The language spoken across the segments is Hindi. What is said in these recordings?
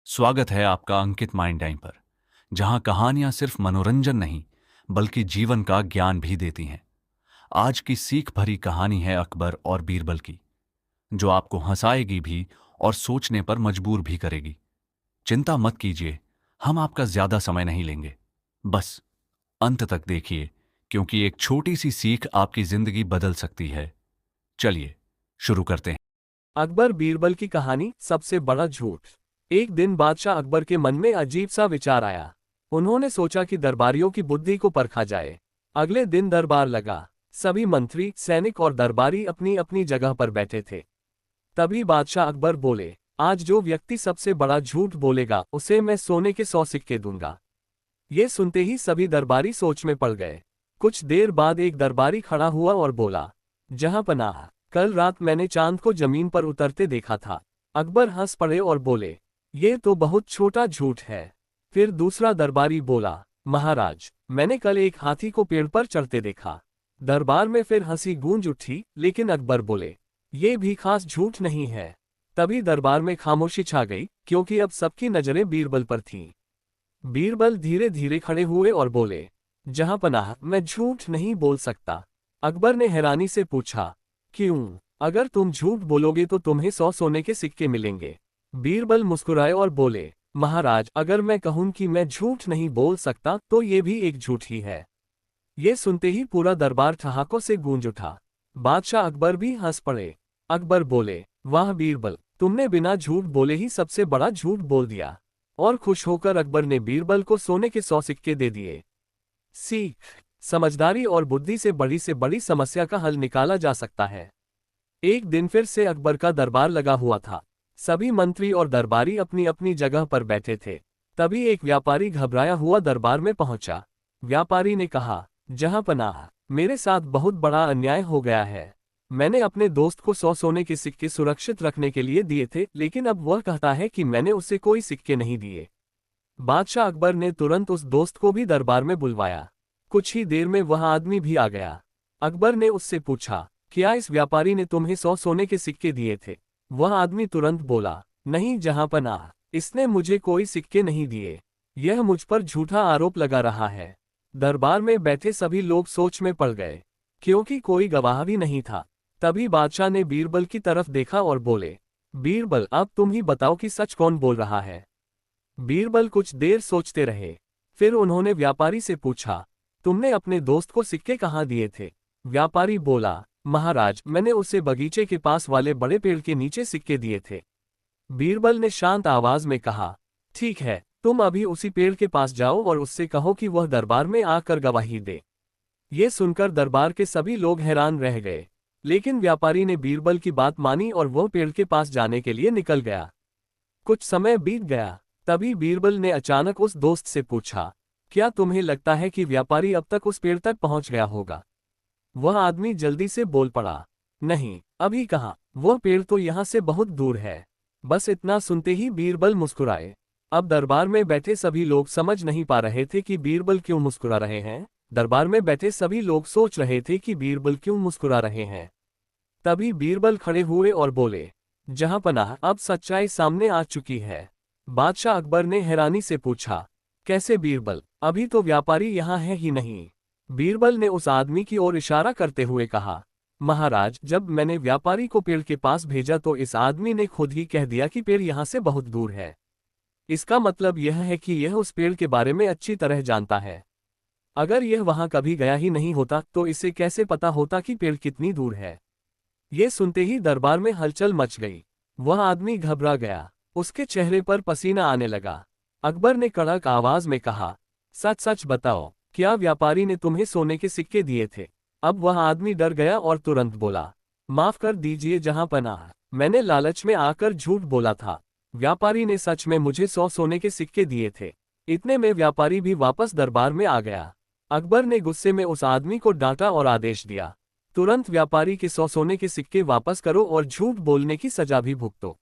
स्वागत है आपका अंकित माइंड टाइम पर, जहां कहानियां सिर्फ मनोरंजन नहीं, बल्कि जीवन का ज्ञान भी देती हैं। आज की सीख भरी कहानी है अकबर और बीरबल की, जो आपको हंसाएगी भी और सोचने पर मजबूर भी करेगी। चिंता मत कीजिए, हम आपका ज्यादा समय नहीं लेंगे। बस अंत तक देखिए, क्योंकि एक छोटी सी सीख आपकी जिंदगी बदल सकती है। चलिए शुरू करते हैं। अकबर बीरबल की कहानी, सबसे बड़ा झूठ। एक दिन बादशाह अकबर के मन में अजीब सा विचार आया। उन्होंने सोचा कि दरबारियों की बुद्धि को परखा जाए। अगले दिन दरबार लगा। सभी मंत्री, सैनिक और दरबारी अपनी अपनी जगह पर बैठे थे। तभी बादशाह अकबर बोले, आज जो व्यक्ति सबसे बड़ा झूठ बोलेगा उसे मैं सोने के 100 सिक्के दूंगा। ये सुनते ही सभी दरबारी सोच में पड़ गए। कुछ देर बाद एक दरबारी खड़ा हुआ और बोला, जहांपनाह, कल रात मैंने चांद को जमीन पर उतरते देखा था। अकबर हंस पड़े और बोले, ये तो बहुत छोटा झूठ है। फिर दूसरा दरबारी बोला, महाराज, मैंने कल एक हाथी को पेड़ पर चढ़ते देखा। दरबार में फिर हंसी गूंज उठी, लेकिन अकबर बोले, ये भी खास झूठ नहीं है। तभी दरबार में खामोशी छा गई, क्योंकि अब सबकी नजरें बीरबल पर थीं। बीरबल धीरे धीरे खड़े हुए और बोले, जहांपनाह, मैं झूठ नहीं बोल सकता। अकबर ने हैरानी से पूछा, क्यों? अगर तुम झूठ बोलोगे तो तुम्हें 100 सोने के सिक्के मिलेंगे। बीरबल मुस्कुराए और बोले, महाराज, अगर मैं कहूं कि मैं झूठ नहीं बोल सकता तो ये भी एक झूठ ही है। ये सुनते ही पूरा दरबार ठहाकों से गूंज उठा। बादशाह अकबर भी हंस पड़े। अकबर बोले, वाह बीरबल, तुमने बिना झूठ बोले ही सबसे बड़ा झूठ बोल दिया। और खुश होकर अकबर ने बीरबल को सोने के 100 सिक्के दे दिए। सीख, समझदारी और बुद्धि से बड़ी समस्या का हल निकाला जा सकता है। एक दिन फिर से अकबर का दरबार लगा हुआ था। सभी मंत्री और दरबारी अपनी अपनी जगह पर बैठे थे। तभी एक व्यापारी घबराया हुआ दरबार में पहुंचा। व्यापारी ने कहा, जहांपनाह, मेरे साथ बहुत बड़ा अन्याय हो गया है। मैंने अपने दोस्त को 100 सोने के सिक्के सुरक्षित रखने के लिए दिए थे, लेकिन अब वह कहता है कि मैंने उसे कोई सिक्के नहीं दिए। बादशाह अकबर ने तुरंत उस दोस्त को भी दरबार में बुलवाया। कुछ ही देर में वह आदमी भी आ गया। अकबर ने उससे पूछा, क्या इस व्यापारी ने तुम्हें 100 सोने के सिक्के दिए थे? वह आदमी तुरंत बोला, नहीं जहांपनाह, इसने मुझे कोई सिक्के नहीं दिए। यह मुझ पर झूठा आरोप लगा रहा है। दरबार में बैठे सभी लोग सोच में पड़ गए, क्योंकि कोई गवाह भी नहीं था। तभी बादशाह ने बीरबल की तरफ देखा और बोले, बीरबल, अब तुम ही बताओ कि सच कौन बोल रहा है। बीरबल कुछ देर सोचते रहे। फिर उन्होंने व्यापारी से पूछा, तुमने अपने दोस्त को सिक्के कहाँ दिए थे? व्यापारी बोला, महाराज, मैंने उसे बगीचे के पास वाले बड़े पेड़ के नीचे सिक्के दिए थे। बीरबल ने शांत आवाज में कहा, ठीक है, तुम अभी उसी पेड़ के पास जाओ और उससे कहो कि वह दरबार में आकर गवाही दे। ये सुनकर दरबार के सभी लोग हैरान रह गए, लेकिन व्यापारी ने बीरबल की बात मानी और वह पेड़ के पास जाने के लिए निकल गया। कुछ समय बीत गया। तभी बीरबल ने अचानक उस दोस्त से पूछा, क्या तुम्हें लगता है कि व्यापारी अब तक उस पेड़ तक पहुंच गया होगा? वह आदमी जल्दी से बोल पड़ा, नहीं, अभी कहाँ, वह पेड़ तो यहाँ से बहुत दूर है। बस इतना सुनते ही बीरबल मुस्कुराए। अब दरबार में बैठे सभी लोग समझ नहीं पा रहे थे कि बीरबल क्यों मुस्कुरा रहे हैं। दरबार में बैठे सभी लोग सोच रहे थे कि बीरबल क्यों मुस्कुरा रहे हैं। तभी बीरबल खड़े हुए और बोले, जहांपनाह, अब सच्चाई सामने आ चुकी है। बादशाह अकबर ने हैरानी से पूछा, कैसे बीरबल? अभी तो व्यापारी यहाँ है ही नहीं। बीरबल ने उस आदमी की ओर इशारा करते हुए कहा, महाराज, जब मैंने व्यापारी को पेड़ के पास भेजा तो इस आदमी ने खुद ही कह दिया कि पेड़ यहाँ से बहुत दूर है। इसका मतलब यह है कि यह उस पेड़ के बारे में अच्छी तरह जानता है। अगर यह वहां कभी गया ही नहीं होता तो इसे कैसे पता होता कि पेड़ कितनी दूर है? ये सुनते ही दरबार में हलचल मच गई। वह आदमी घबरा गया। उसके चेहरे पर पसीना आने लगा। अकबर ने कड़क आवाज में कहा, सच सच बताओ, क्या व्यापारी ने तुम्हें सोने के सिक्के दिए थे? अब वह आदमी डर गया और तुरंत बोला, माफ कर दीजिए जहांपनाह, मैंने लालच में आकर झूठ बोला था। व्यापारी ने सच में मुझे 100 सोने के सिक्के दिए थे। इतने में व्यापारी भी वापस दरबार में आ गया। अकबर ने गुस्से में उस आदमी को डांटा और आदेश दिया, तुरंत व्यापारी के 100 सोने के सिक्के वापस करो और झूठ बोलने की सजा भी भुगतो।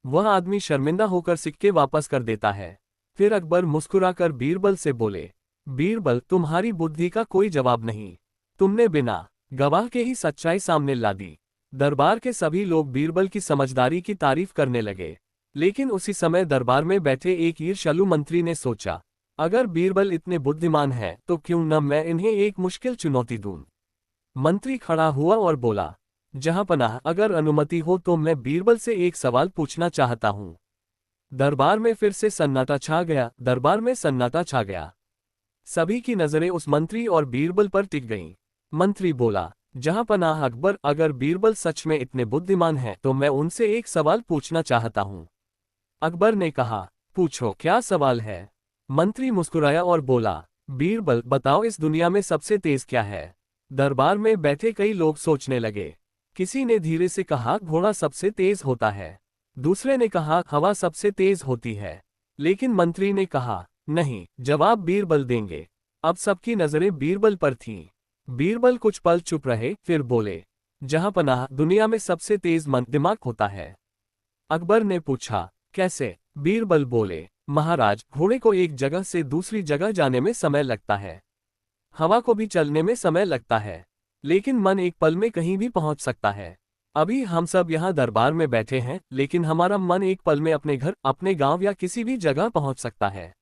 वह आदमी शर्मिंदा होकर सिक्के वापस कर देता है। फिर अकबर मुस्कुराकर बीरबल से बोले, बीरबल, तुम्हारी बुद्धि का कोई जवाब नहीं। तुमने बिना गवाह के ही सच्चाई सामने ला दी। दरबार के सभी लोग बीरबल की समझदारी की तारीफ करने लगे। लेकिन उसी समय दरबार में बैठे एक ईर्ष्यालु मंत्री ने सोचा, अगर बीरबल इतने बुद्धिमान हैं तो क्यों न मैं इन्हें एक मुश्किल चुनौती दूं। मंत्री खड़ा हुआ और बोला, जहांपनाह, अगर अनुमति हो तो मैं बीरबल से एक सवाल पूछना चाहता हूं। दरबार में फिर से सन्नाटा छा गया। दरबार में सन्नाटा छा गया। सभी की नजरें उस मंत्री और बीरबल पर टिक गईं। मंत्री बोला, जहांपनाह अकबर, अगर बीरबल सच में इतने बुद्धिमान हैं तो मैं उनसे एक सवाल पूछना चाहता हूं। अकबर ने कहा, पूछो, क्या सवाल है। मंत्री मुस्कुराया और बोला, बीरबल, बताओ इस दुनिया में सबसे तेज क्या है। दरबार में बैठे कई लोग सोचने लगे। किसी ने धीरे से कहा, घोड़ा सबसे तेज होता है। दूसरे ने कहा, हवा सबसे तेज होती है। लेकिन मंत्री ने कहा, नहीं, जवाब बीरबल देंगे। अब सबकी नजरें बीरबल पर थीं। बीरबल कुछ पल चुप रहे, फिर बोले, जहांपनाह, दुनिया में सबसे तेज मन दिमाग होता है। अकबर ने पूछा, कैसे। बीरबल बोले, महाराज, घोड़े को एक जगह से दूसरी जगह जाने में समय लगता है। हवा को भी चलने में समय लगता है। लेकिन मन एक पल में कहीं भी पहुंच सकता है। अभी हम सब यहाँ दरबार में बैठे हैं, लेकिन हमारा मन एक पल में अपने घर, अपने गांव या किसी भी जगह पहुंच सकता है।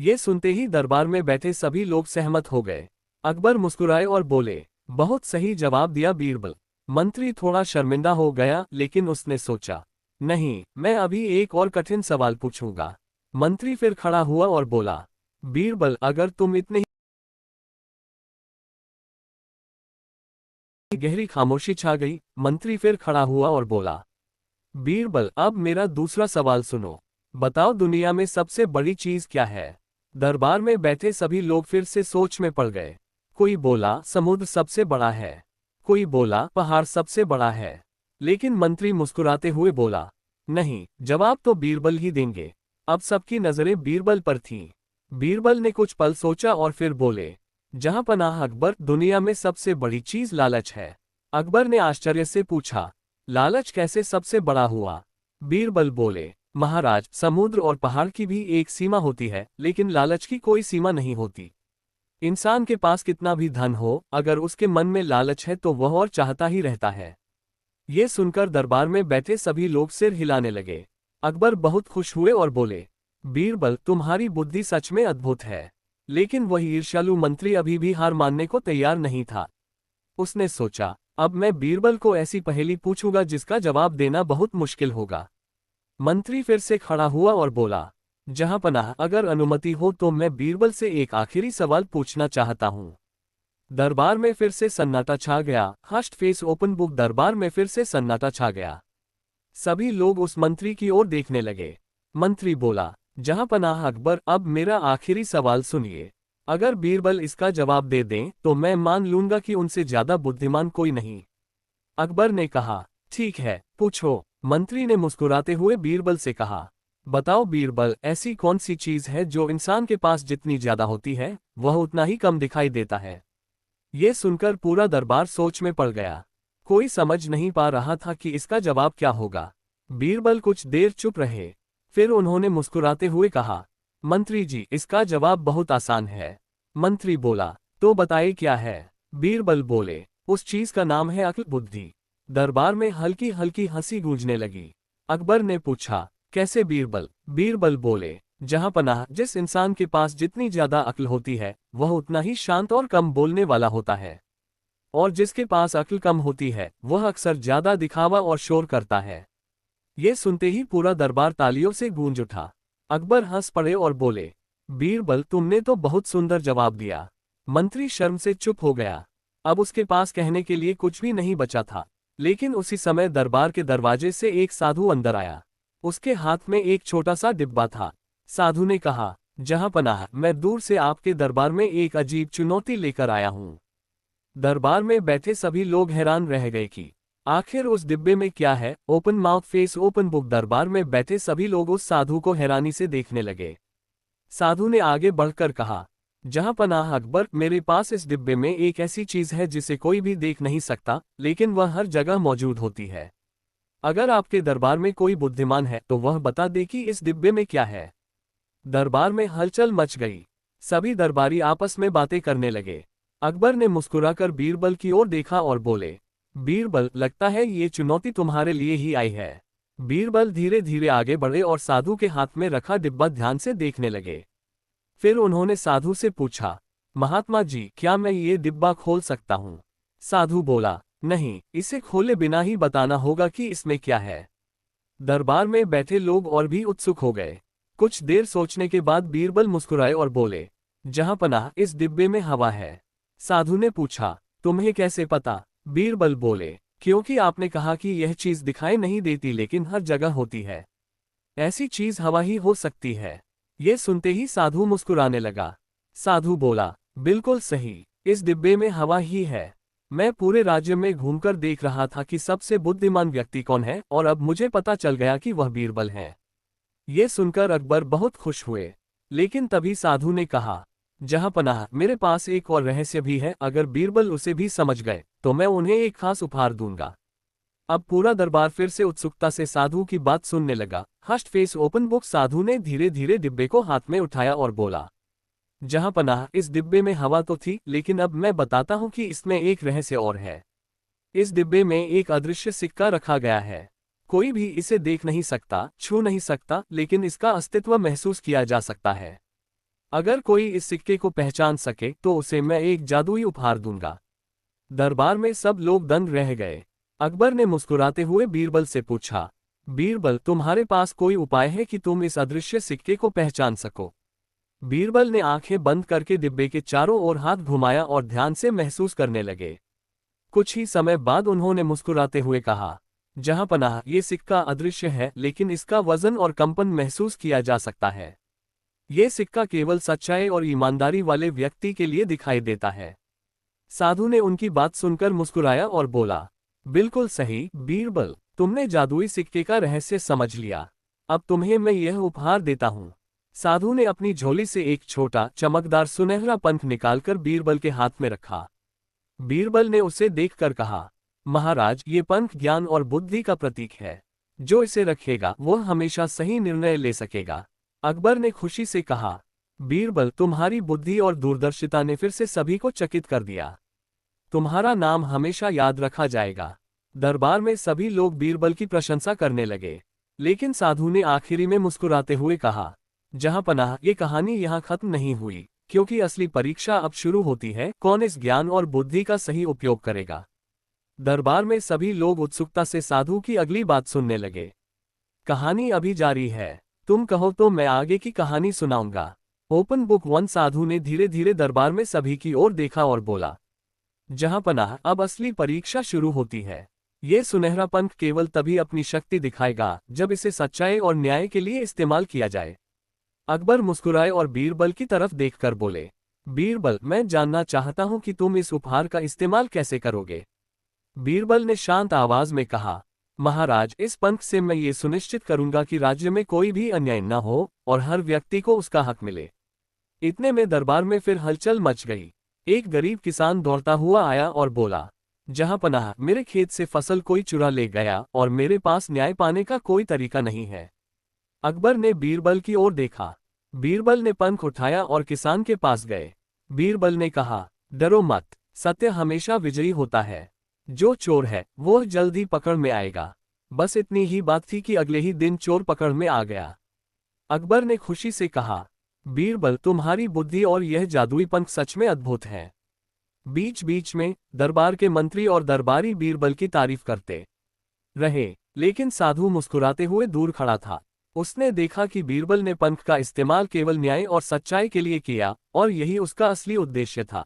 ये सुनते ही दरबार में बैठे सभी लोग सहमत हो गए। अकबर मुस्कुराए और बोले, बहुत सही जवाब दिया बीरबल। मंत्री थोड़ा शर्मिंदा हो गया, लेकिन उसने सोचा, नहीं, मैं अभी एक और कठिन सवाल पूछूंगा। मंत्री फिर खड़ा हुआ और बोला, बीरबल, अगर तुम इतने गहरी खामोशी छा गई। मंत्री फिर खड़ा हुआ और बोला, बीरबल, अब मेरा दूसरा सवाल सुनो। बताओ, दुनिया में सबसे बड़ी चीज क्या है। दरबार में बैठे सभी लोग फिर से सोच में पड़ गए। कोई बोला, समुद्र सबसे बड़ा है। कोई बोला, पहाड़ सबसे बड़ा है। लेकिन मंत्री मुस्कुराते हुए बोला, नहीं, जवाब तो बीरबल ही देंगे। अब सबकी नजरें बीरबल पर थीं। बीरबल ने कुछ पल सोचा और फिर बोले, जहांपनाह अकबर, दुनिया में सबसे बड़ी चीज लालच है। अकबर ने आश्चर्य से पूछा, लालच कैसे सबसे बड़ा हुआ। बीरबल बोले, महाराज, समुद्र और पहाड़ की भी एक सीमा होती है, लेकिन लालच की कोई सीमा नहीं होती। इंसान के पास कितना भी धन हो, अगर उसके मन में लालच है तो वह और चाहता ही रहता है। ये सुनकर दरबार में बैठे सभी लोग सिर हिलाने लगे। अकबर बहुत खुश हुए और बोले, बीरबल, तुम्हारी बुद्धि सच में अद्भुत है। लेकिन वह ईर्ष्यालु मंत्री अभी भी हार मानने को तैयार नहीं था। उसने सोचा, अब मैं बीरबल को ऐसी पहेली पूछूंगा जिसका जवाब देना बहुत मुश्किल होगा। मंत्री फिर से खड़ा हुआ और बोला, जहांपनाह, अगर अनुमति हो तो मैं बीरबल से एक आखिरी सवाल पूछना चाहता हूं। दरबार में फिर से सन्नाटा छा गया। हस्ट फेस ओपन बुक। दरबार में फिर से सन्नाटा छा गया। सभी लोग उस मंत्री की ओर देखने लगे। मंत्री बोला, जहांपनाह अकबर, अब मेरा आखिरी सवाल सुनिए। अगर बीरबल इसका जवाब दे दें तो मैं मान लूंगा कि उनसे ज्यादा बुद्धिमान कोई नहीं। अकबर ने कहा, ठीक है, पूछो। मंत्री ने मुस्कुराते हुए बीरबल से कहा, बताओ बीरबल, ऐसी कौन सी चीज है जो इंसान के पास जितनी ज्यादा होती है वह उतना ही कम दिखाई देता है। ये सुनकर पूरा दरबार सोच में पड़ गया। कोई समझ नहीं पा रहा था कि इसका जवाब क्या होगा। बीरबल कुछ देर चुप रहे। फिर उन्होंने मुस्कुराते हुए कहा, मंत्री जी, इसका जवाब बहुत आसान है। मंत्री बोला, तो बताइए क्या है। बीरबल बोले, उस चीज का नाम है अक्ल बुद्धि। दरबार में हल्की हल्की हंसी गूंजने लगी। अकबर ने पूछा, कैसे बीरबल। बीरबल बोले, जहांपनाह, जिस इंसान के पास जितनी ज्यादा अक्ल होती है वह उतना ही शांत और कम बोलने वाला होता है, और जिसके पास अक्ल कम होती है वह अक्सर ज्यादा दिखावा और शोर करता है। ये सुनते ही पूरा दरबार तालियों से गूंज उठा। अकबर हंस पड़े और बोले, बीरबल, तुमने तो बहुत सुंदर जवाब दिया। मंत्री शर्म से चुप हो गया। अब उसके पास कहने के लिए कुछ भी नहीं बचा था। लेकिन उसी समय दरबार के दरवाजे से एक साधु अंदर आया। उसके हाथ में एक छोटा सा डिब्बा था। साधु ने कहा, जहांपनाह, मैं दूर से आपके दरबार में एक अजीब चुनौती लेकर आया हूं। दरबार में बैठे सभी लोग हैरान रह गए कि आखिर उस डिब्बे में क्या है। Open mouth face open book. दरबार में बैठे सभी लोग उस साधु को हैरानी से देखने लगे। साधु ने आगे बढ़कर कहा, जहांपनाह अकबर, मेरे पास इस डिब्बे में एक ऐसी चीज है जिसे कोई भी देख नहीं सकता, लेकिन वह हर जगह मौजूद होती है। अगर आपके दरबार में कोई बुद्धिमान है तो वह बता दे कि इस डिब्बे में क्या है। दरबार में हलचल मच गई। सभी दरबारी आपस में बातें करने लगे। अकबर ने मुस्कुराकर बीरबल की ओर देखा और बोले, बीरबल, लगता है ये चुनौती तुम्हारे लिए ही आई है। बीरबल धीरे धीरे आगे बढ़े और साधु के हाथ में रखा डिब्बा ध्यान से देखने लगे। फिर उन्होंने साधु से पूछा, महात्मा जी, क्या मैं ये डिब्बा खोल सकता हूँ? साधु बोला, नहीं, इसे खोले बिना ही बताना होगा कि इसमें क्या है। दरबार में बैठे लोग और भी उत्सुक हो गए। कुछ देर सोचने के बाद बीरबल मुस्कुराए और बोले, जहांपनाह, इस डिब्बे में हवा है। साधु ने पूछा, तुम्हें कैसे पता? बीरबल बोले, क्योंकि आपने कहा कि यह चीज दिखाई नहीं देती लेकिन हर जगह होती है। ऐसी चीज हवा ही हो सकती है। ये सुनते ही साधु मुस्कुराने लगा। साधु बोला, बिल्कुल सही, इस डिब्बे में हवा ही है। मैं पूरे राज्य में घूमकर देख रहा था कि सबसे बुद्धिमान व्यक्ति कौन है और अब मुझे पता चल गया कि वह बीरबल है। ये सुनकर अकबर बहुत खुश हुए। लेकिन तभी साधु ने कहा, जहांपनाह, मेरे पास एक और रहस्य भी है। अगर बीरबल उसे भी समझ गए तो मैं उन्हें एक खास उपहार दूंगा। अब पूरा दरबार फिर से उत्सुकता से साधु की बात सुनने लगा। हस्ट फेस ओपन बुक। साधु ने धीरे धीरे डिब्बे को हाथ में उठाया और बोला, जहांपनाह, इस डिब्बे में हवा तो थी, लेकिन अब मैं बताता हूं कि इसमें एक रहस्य और है। इस डिब्बे में एक अदृश्य सिक्का रखा गया है। कोई भी इसे देख नहीं सकता, छू नहीं सकता, लेकिन इसका अस्तित्व महसूस किया जा सकता है। अगर कोई इस सिक्के को पहचान सके तो उसे मैं एक जादुई उपहार दूंगा। दरबार में सब लोग दंग रह गए। अकबर ने मुस्कुराते हुए बीरबल से पूछा, बीरबल, तुम्हारे पास कोई उपाय है कि तुम इस अदृश्य सिक्के को पहचान सको? बीरबल ने आंखें बंद करके डिब्बे के चारों ओर हाथ घुमाया और ध्यान से महसूस करने लगे। कुछ ही समय बाद उन्होंने मुस्कुराते हुए कहा, जहांपनाह, ये सिक्का अदृश्य है लेकिन इसका वजन और कंपन महसूस किया जा सकता है। ये सिक्का केवल सच्चाई और ईमानदारी वाले व्यक्ति के लिए दिखाई देता है। साधु ने उनकी बात सुनकर मुस्कुराया और बोला, बिल्कुल सही बीरबल, तुमने जादुई सिक्के का रहस्य समझ लिया। अब तुम्हें मैं यह उपहार देता हूँ। साधु ने अपनी झोली से एक छोटा चमकदार सुनहरा पंख निकालकर बीरबल के हाथ में रखा। बीरबल ने उसे देखकर कहा, महाराज, ये पंख ज्ञान और बुद्धि का प्रतीक है। जो इसे रखेगा वह हमेशा सही निर्णय ले सकेगा। अकबर ने खुशी से कहा, बीरबल, तुम्हारी बुद्धि और दूरदर्शिता ने फिर से सभी को चकित कर दिया। तुम्हारा नाम हमेशा याद रखा जाएगा। दरबार में सभी लोग बीरबल की प्रशंसा करने लगे। लेकिन साधु ने आखिरी में मुस्कुराते हुए कहा, जहांपनाह, ये कहानी यहाँ खत्म नहीं हुई, क्योंकि असली परीक्षा अब शुरू होती है। कौन इस ज्ञान और बुद्धि का सही उपयोग करेगा? दरबार में सभी लोग उत्सुकता से साधु की अगली बात सुनने लगे। कहानी अभी जारी है। तुम कहो तो मैं आगे की कहानी सुनाऊंगा। Open book 1। साधु ने धीरे धीरे दरबार में सभी की ओर देखा और बोला, जहांपनाह, अब असली परीक्षा शुरू होती है। ये सुनहरा पंख केवल तभी अपनी शक्ति दिखाएगा जब इसे सच्चाई और न्याय के लिए इस्तेमाल किया जाए। अकबर मुस्कुराए और बीरबल की तरफ देखकर बोले, बीरबल, मैं जानना चाहता हूं कि तुम इस उपहार का इस्तेमाल कैसे करोगे? बीरबल ने शांत आवाज में कहा, महाराज, इस पंख से मैं ये सुनिश्चित करूंगा कि राज्य में कोई भी अन्याय न हो और हर व्यक्ति को उसका हक मिले। इतने में दरबार में फिर हलचल मच गई। एक गरीब किसान दौड़ता हुआ आया और बोला, जहांपनाह, मेरे खेत से फसल कोई चुरा ले गया और मेरे पास न्याय पाने का कोई तरीका नहीं है। अकबर ने बीरबल की ओर देखा। बीरबल ने पंख उठाया और किसान के पास गए। बीरबल ने कहा, डरो मत, सत्य हमेशा विजयी होता है। जो चोर है वो जल्द ही पकड़ में आएगा। बस इतनी ही बात थी कि अगले ही दिन चोर पकड़ में आ गया। अकबर ने खुशी से कहा, बीरबल, तुम्हारी बुद्धि और यह जादुई पंख सच में अद्भुत है। बीच बीच में दरबार के मंत्री और दरबारी बीरबल की तारीफ करते रहे, लेकिन साधु मुस्कुराते हुए दूर खड़ा था। उसने देखा कि बीरबल ने पंख का इस्तेमाल केवल न्याय और सच्चाई के लिए किया और यही उसका असली उद्देश्य था।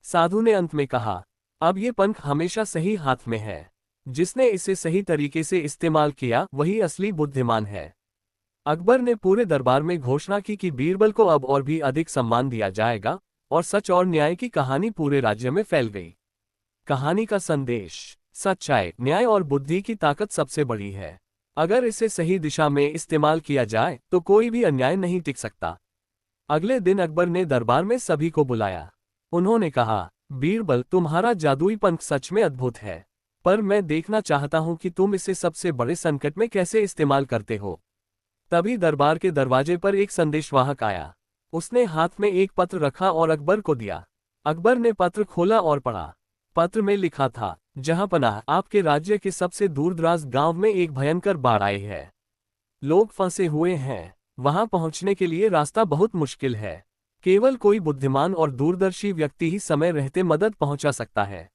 साधु ने अंत में कहा, अब ये पंख हमेशा सही हाथ में है। जिसने इसे सही तरीके से इस्तेमाल किया वही असली बुद्धिमान है। अकबर ने पूरे दरबार में घोषणा की कि बीरबल को अब और भी अधिक सम्मान दिया जाएगा और सच और न्याय की कहानी पूरे राज्य में फैल गई। कहानी का संदेश, सच्चाई, न्याय और बुद्धि की ताकत सबसे बड़ी है। अगर इसे सही दिशा में इस्तेमाल किया जाए तो कोई भी अन्याय नहीं टिक सकता। अगले दिन अकबर ने दरबार में सभी को बुलाया। उन्होंने कहा, बीरबल, तुम्हारा जादुई पंख सच में अद्भुत है, पर मैं देखना चाहता हूं कि तुम इसे सबसे बड़े संकट में कैसे इस्तेमाल करते हो। तभी दरबार के दरवाजे पर एक संदेशवाहक आया। उसने हाथ में एक पत्र रखा और अकबर को दिया। अकबर ने पत्र खोला और पढ़ा। पत्र में लिखा था, जहां पनाह, आपके राज्य के सबसे दूरदराज गांव में एक भयंकर बाढ़ आई है। लोग फंसे हुए हैं। वहां पहुंचने के लिए रास्ता बहुत मुश्किल है। केवल कोई बुद्धिमान और दूरदर्शी व्यक्ति ही समय रहते मदद पहुंचा सकता है।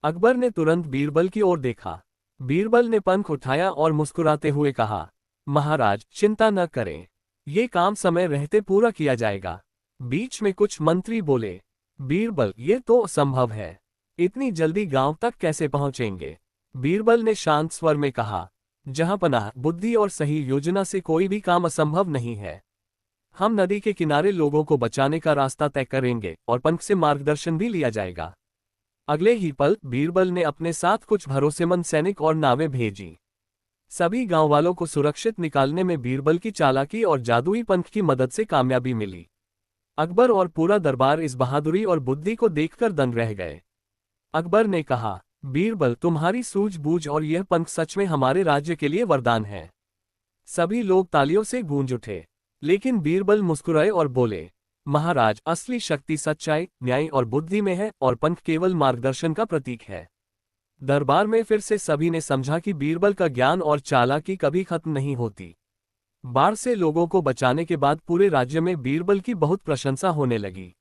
अकबर ने तुरंत बीरबल की ओर देखा। बीरबल ने पंख उठाया और मुस्कुराते हुए कहा, महाराज चिंता न करें, ये काम समय रहते पूरा किया जाएगा। बीच में कुछ मंत्री बोले, बीरबल ये तो असंभव है, इतनी जल्दी गांव तक कैसे पहुंचेंगे। बीरबल ने शांत स्वर में कहा, जहां पनाह, बुद्धि और सही योजना से कोई भी काम असंभव नहीं है। हम नदी के किनारे लोगों को बचाने का रास्ता तय करेंगे और पंख से मार्गदर्शन भी लिया जाएगा। अगले ही पल बीरबल ने अपने साथ कुछ भरोसेमंद सैनिक और नावें भेजी। सभी गांव वालों को सुरक्षित निकालने में बीरबल की चालाकी और जादुई पंख की मदद से कामयाबी मिली। अकबर और पूरा दरबार इस बहादुरी और बुद्धि को देखकर दंग रह गए। अकबर ने कहा, बीरबल तुम्हारी सूझबूझ और यह पंख सच में हमारे राज्य के लिए वरदान है। सभी लोग तालियों से गूंज उठे, लेकिन बीरबल मुस्कुराए और बोले, महाराज असली शक्ति सच्चाई, न्याय और बुद्धि में है और पंख केवल मार्गदर्शन का प्रतीक है। दरबार में फिर से सभी ने समझा कि बीरबल का ज्ञान और चालाकी कभी खत्म नहीं होती। बाढ़ से लोगों को बचाने के बाद पूरे राज्य में बीरबल की बहुत प्रशंसा होने लगी।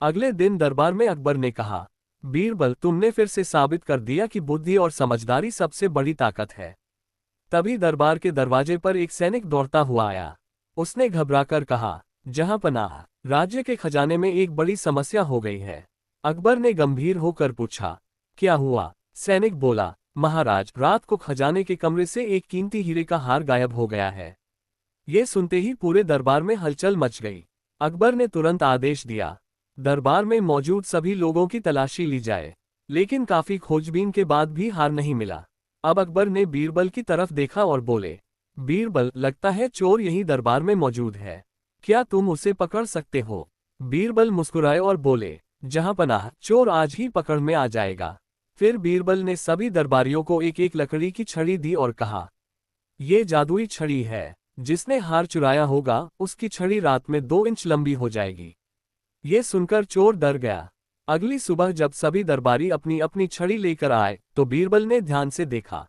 अगले दिन दरबार में अकबर ने कहा, बीरबल तुमने फिर से साबित कर दिया कि बुद्धि और समझदारी सबसे बड़ी ताकत है। तभी दरबार के दरवाजे पर एक सैनिक दौड़ता हुआ आया। उसने घबराकर कहा, जहां पनाह, राज्य के खजाने में एक बड़ी समस्या हो गई है। अकबर ने गंभीर होकर पूछा, क्या हुआ। सैनिक बोला, महाराज रात को खजाने के कमरे से एक कीमती हीरे का हार गायब हो गया है। ये सुनते ही पूरे दरबार में हलचल मच गई। अकबर ने तुरंत आदेश दिया, दरबार में मौजूद सभी लोगों की तलाशी ली जाए, लेकिन काफी खोजबीन के बाद भी हार नहीं मिला। अब अकबर ने बीरबल की तरफ देखा और बोले, बीरबल लगता है चोर यही दरबार में मौजूद है, क्या तुम उसे पकड़ सकते हो। बीरबल मुस्कुराए और बोले, जहां पनाह, चोर आज ही पकड़ में आ जाएगा। फिर बीरबल ने सभी दरबारियों को एक एक लकड़ी की छड़ी दी और कहा, ये जादुई छड़ी है, जिसने हार चुराया होगा उसकी छड़ी रात में 2 इंच लंबी हो जाएगी। ये सुनकर चोर डर गया। अगली सुबह जब सभी दरबारी अपनी अपनी छड़ी लेकर आए तो बीरबल ने ध्यान से देखा।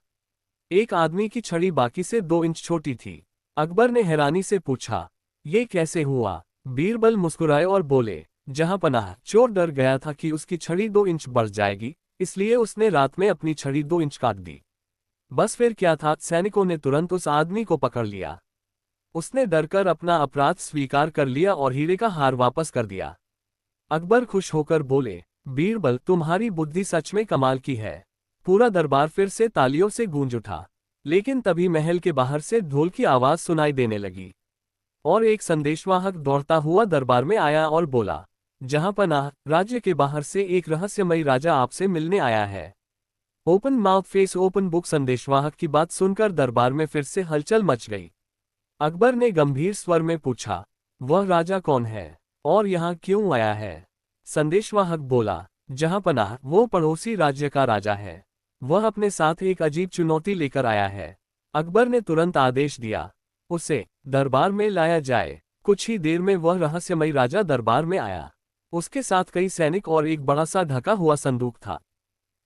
एक आदमी की छड़ी बाकी से 2 इंच छोटी थी। अकबर ने हैरानी से पूछा, ये कैसे हुआ। बीरबल मुस्कुराए और बोले, जहां पनाह, चोर डर गया था कि उसकी छड़ी 2 इंच बढ़ जाएगी, इसलिए उसने रात में अपनी छड़ी 2 इंच काट दी। बस फिर क्या था, सैनिकों ने तुरंत उस आदमी को पकड़ लिया। उसने डरकर अपना अपराध स्वीकार कर लिया और हीरे का हार वापस कर दिया। अकबर खुश होकर बोले, बीरबल तुम्हारी बुद्धि सच में कमाल की है। पूरा दरबार फिर से तालियों से गूंज उठा। लेकिन तभी महल के बाहर से ढोल की आवाज सुनाई देने लगी और एक संदेशवाहक दौड़ता हुआ दरबार में आया और बोला, जहां पनाह, राज्य के बाहर से एक रहस्यमयी राजा आपसे मिलने आया है। Open mouth face open book. संदेशवाहक की बात सुनकर दरबार में फिर से हलचल मच गई। अकबर ने गंभीर स्वर में पूछा, वह राजा कौन है और यहाँ क्यों आया है। संदेशवाहक बोला, जहां पनाह, वो पड़ोसी राज्य का राजा है। वह अपने साथ एक अजीब चुनौती लेकर आया है। अकबर ने तुरंत आदेश दिया, उसे दरबार में लाया जाए। कुछ ही देर में वह रहस्यमयी राजा दरबार में आया। उसके साथ कई सैनिक और एक बड़ा सा ढका हुआ संदूक था।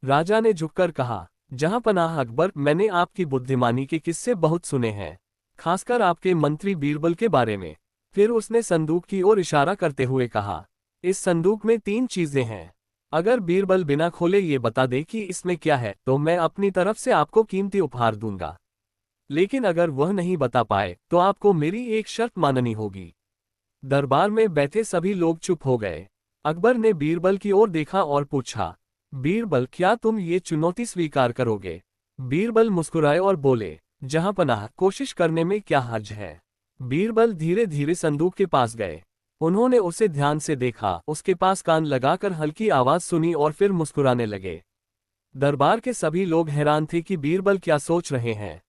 राजा ने झुककर कहा, जहां पनाह अकबर, मैंने आपकी बुद्धिमानी के किस्से बहुत सुने हैं, खासकर आपके मंत्री बीरबल के बारे में। फिर उसने संदूक की ओर इशारा करते हुए कहा, इस संदूक में 3 चीजें हैं। अगर बीरबल बिना खोले ये बता दे कि इसमें क्या है तो मैं अपनी तरफ से आपको कीमती उपहार दूंगा, लेकिन अगर वह नहीं बता पाए तो आपको मेरी एक शर्त माननी होगी। दरबार में बैठे सभी लोग चुप हो गए। अकबर ने बीरबल की ओर देखा और पूछा, बीरबल क्या तुम ये चुनौती स्वीकार करोगे। बीरबल मुस्कुराए और बोले, जहां पनाह, कोशिश करने में क्या हर्ज है। बीरबल धीरे धीरे संदूक के पास गए। उन्होंने उसे ध्यान से देखा, उसके पास कान लगाकर हल्की आवाज सुनी और फिर मुस्कुराने लगे। दरबार के सभी लोग हैरान थे कि बीरबल क्या सोच रहे हैं।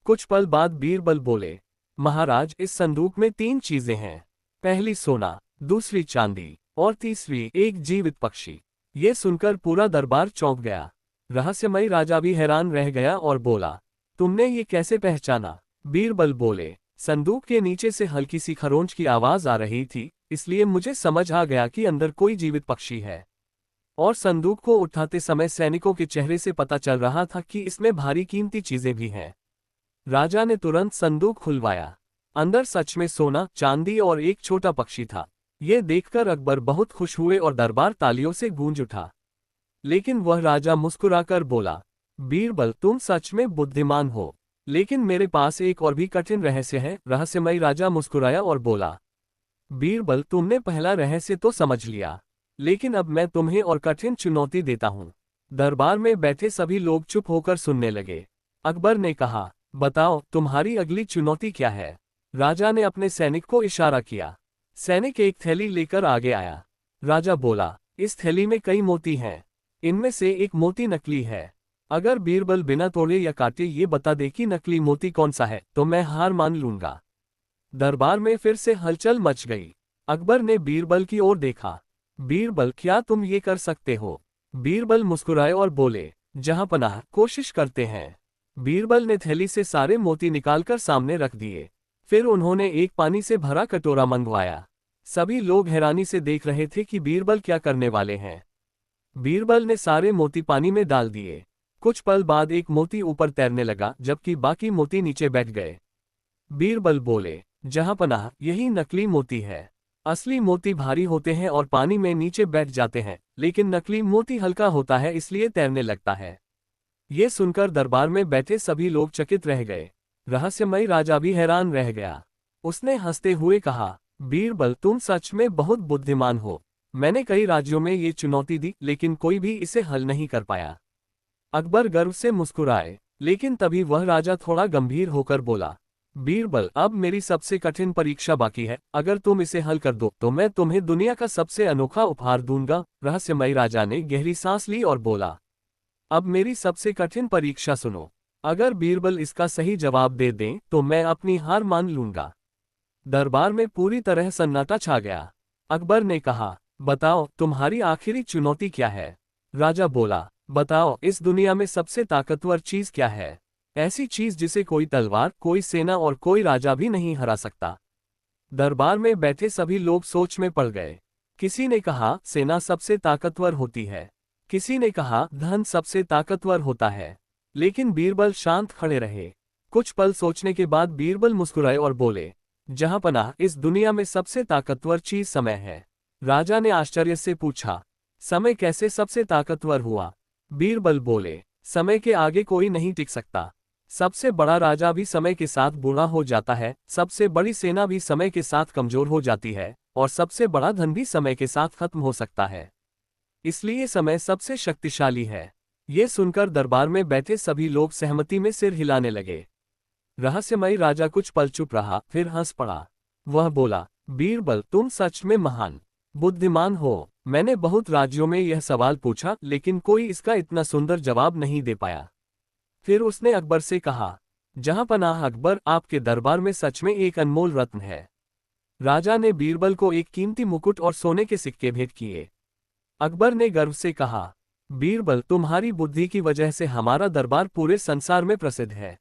कुछ पल बाद बीरबल बोले, महाराज इस संदूक में 3 चीजें हैं। पहली सोना, दूसरी चांदी और तीसरी एक जीवित पक्षी। ये सुनकर पूरा दरबार चौंक गया। रहस्यमयी राजा भी हैरान रह गया और बोला, तुमने ये कैसे पहचाना। बीरबल बोले, संदूक के नीचे से हल्की सी खरोंच की आवाज आ रही थी, इसलिए मुझे समझ आ गया कि अंदर कोई जीवित पक्षी है। और संदूक को उठाते समय सैनिकों के चेहरे से पता चल रहा था कि इसमें भारी कीमती चीजें भी हैं। राजा ने तुरंत संदूक खुलवाया। अंदर सच में सोना, चांदी और एक छोटा पक्षी था। ये देखकर अकबर बहुत खुश हुए और दरबार तालियों से गूंज उठा। लेकिन वह राजा मुस्कुराकर बोला, बीरबल तुम सच में बुद्धिमान हो, लेकिन मेरे पास एक और भी कठिन रहस्य है। रहस्यमयी राजा मुस्कुराया और बोला, बीरबल तुमने पहला रहस्य तो समझ लिया, लेकिन अब मैं तुम्हें और कठिन चुनौती देता हूँ। दरबार में बैठे सभी लोग चुप होकर सुनने लगे। अकबर ने कहा, बताओ तुम्हारी अगली चुनौती क्या है। राजा ने अपने सैनिक को इशारा किया। सैनिक एक थैली लेकर आगे आया। राजा बोला, इस थैली में कई मोती हैं। इनमें से एक मोती नकली है। अगर बीरबल बिना तोड़े या काटे ये बता दे कि नकली मोती कौन सा है तो मैं हार मान लूंगा। दरबार में फिर से हलचल मच गई। अकबर ने बीरबल की ओर देखा। बीरबल क्या तुम ये कर सकते हो? बीरबल मुस्कुराए और बोले, जहांपनाह कोशिश करते हैं। बीरबल ने थैली से सारे मोती निकालकर सामने रख दिए। फिर उन्होंने एक पानी से भरा कटोरा मंगवाया। सभी लोग हैरानी से देख रहे थे कि बीरबल क्या करने वाले हैं। बीरबल ने सारे मोती पानी में डाल दिए। कुछ पल बाद एक मोती ऊपर तैरने लगा जबकि बाकी मोती नीचे बैठ गए। बीरबल बोले, जहांपनाह यही नकली मोती है। असली मोती भारी होते हैं और पानी में नीचे बैठ जाते हैं, लेकिन नकली मोती हल्का होता है इसलिए तैरने लगता है। ये सुनकर दरबार में बैठे सभी लोग चकित रह गए। रहस्यमयी राजा भी हैरान रह गया। उसने हंसते हुए कहा, बीरबल तुम सच में बहुत बुद्धिमान हो। मैंने कई राज्यों में ये चुनौती दी लेकिन कोई भी इसे हल नहीं कर पाया। अकबर गर्व से मुस्कुराए, लेकिन तभी वह राजा थोड़ा गंभीर होकर बोला, बीरबल अब मेरी सबसे कठिन परीक्षा बाकी है। अगर तुम इसे हल कर दो तो मैं तुम्हें दुनिया का सबसे अनोखा उपहार दूंगा। रहस्यमयी राजा ने गहरी सांस ली और बोला, अब मेरी सबसे कठिन परीक्षा सुनो। अगर बीरबल इसका सही जवाब दे दें तो मैं अपनी हार मान लूंगा। दरबार में पूरी तरह सन्नाटा छा गया। अकबर ने कहा, बताओ तुम्हारी आखिरी चुनौती क्या है। राजा बोला, बताओ इस दुनिया में सबसे ताकतवर चीज क्या है। ऐसी चीज जिसे कोई तलवार, कोई सेना और कोई राजा भी नहीं हरा सकता। दरबार में बैठे सभी लोग सोच में पड़ गए। किसी ने कहा सेना सबसे ताकतवर होती है, किसी ने कहा धन सबसे ताकतवर होता है, लेकिन बीरबल शांत खड़े रहे। कुछ पल सोचने के बाद बीरबल मुस्कुराए और बोले, जहांपनाह इस दुनिया में सबसे ताकतवर चीज समय है। राजा ने आश्चर्य से पूछा, समय कैसे सबसे ताकतवर हुआ? बीरबल बोले, समय के आगे कोई नहीं टिक सकता। सबसे बड़ा राजा भी समय के साथ बूढ़ा हो जाता है, सबसे बड़ी सेना भी समय के साथ कमजोर हो जाती है, और सबसे बड़ा धन भी समय के साथ खत्म हो सकता है। इसलिए समय सबसे शक्तिशाली है। ये सुनकर दरबार में बैठे सभी लोग सहमति में सिर हिलाने लगे। रहस्यमयी राजा कुछ पल चुप रहा, फिर हंस पड़ा। वह बोला, बीरबल तुम सच में महान बुद्धिमान हो। मैंने बहुत राज्यों में यह सवाल पूछा लेकिन कोई इसका इतना सुंदर जवाब नहीं दे पाया। फिर उसने अकबर से कहा, जहांपनाह अकबर आपके दरबार में सच में एक अनमोल रत्न है। राजा ने बीरबल को एक कीमती मुकुट और सोने के सिक्के भेंट किए। अकबर ने गर्व से कहा, बीरबल तुम्हारी बुद्धि की वजह से हमारा दरबार पूरे संसार में प्रसिद्ध है।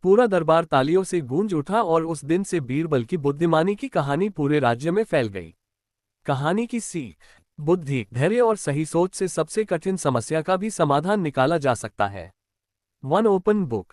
पूरा दरबार तालियों से गूंज उठा और उस दिन से बीरबल की बुद्धिमानी की कहानी पूरे राज्य में फैल गई। कहानी की सीख, बुद्धि, धैर्य और सही सोच से सबसे कठिन समस्या का भी समाधान निकाला जा सकता है। One open book.